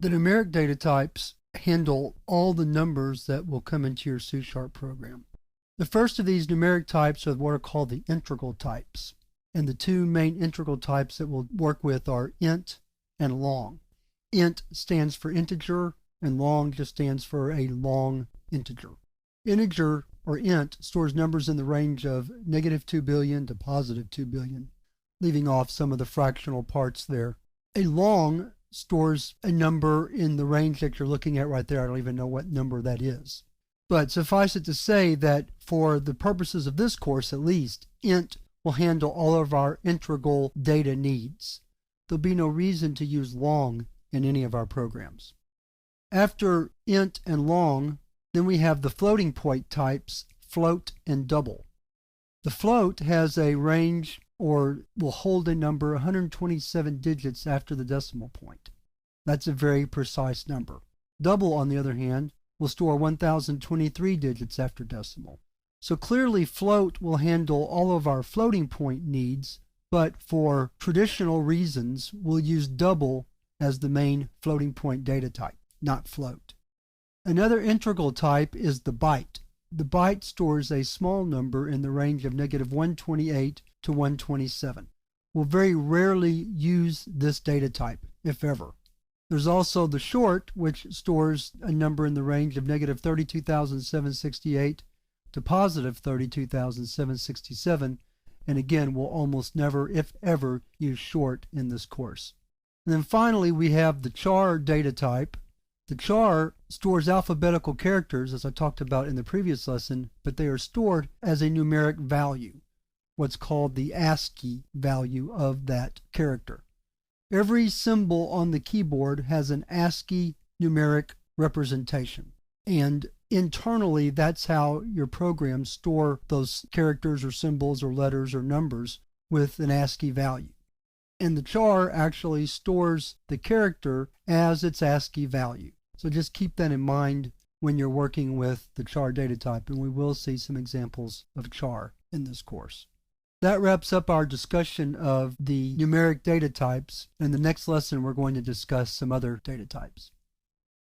The numeric data types handle all the numbers that will come into your C# program. The first of these numeric types are what are called the integral types. And the two main integral types that we'll work with are int and long. Int stands for integer, and long just stands for a long integer. Integer, or int, stores numbers in the range of -2 billion to +2 billion, leaving off some of the fractional parts there. A long stores a number in the range that you're looking at right there. I don't even know what number that is. But suffice it to say that for the purposes of this course at least, int will handle all of our integral data needs. There'll be no reason to use long in any of our programs. After int and long, then we have the floating point types, float and double. The float has a range or will hold a number 127 digits after the decimal point. That's a very precise number. Double, on the other hand, will store 1023 digits after decimal. So clearly float will handle all of our floating point needs, but for traditional reasons, we'll use double as the main floating point data type, not float. Another integral type is the byte. The byte stores a small number in the range of -128 to 127. We'll very rarely use this data type, if ever. There's also the short, which stores a number in the range of -32,768 to +32,767, and again, we'll almost never, if ever, use short in this course. And then finally, we have the char data type. The char stores alphabetical characters, as I talked about in the previous lesson, but they are stored as a numeric value, what's called the ASCII value of that character. Every symbol on the keyboard has an ASCII numeric representation, and internally that's how your programs store those characters or symbols or letters or numbers with an ASCII value. And the char actually stores the character as its ASCII value. So just keep that in mind when you're working with the char data type, and we will see some examples of char in this course. That wraps up our discussion of the numeric data types. In the next lesson, we're going to discuss some other data types.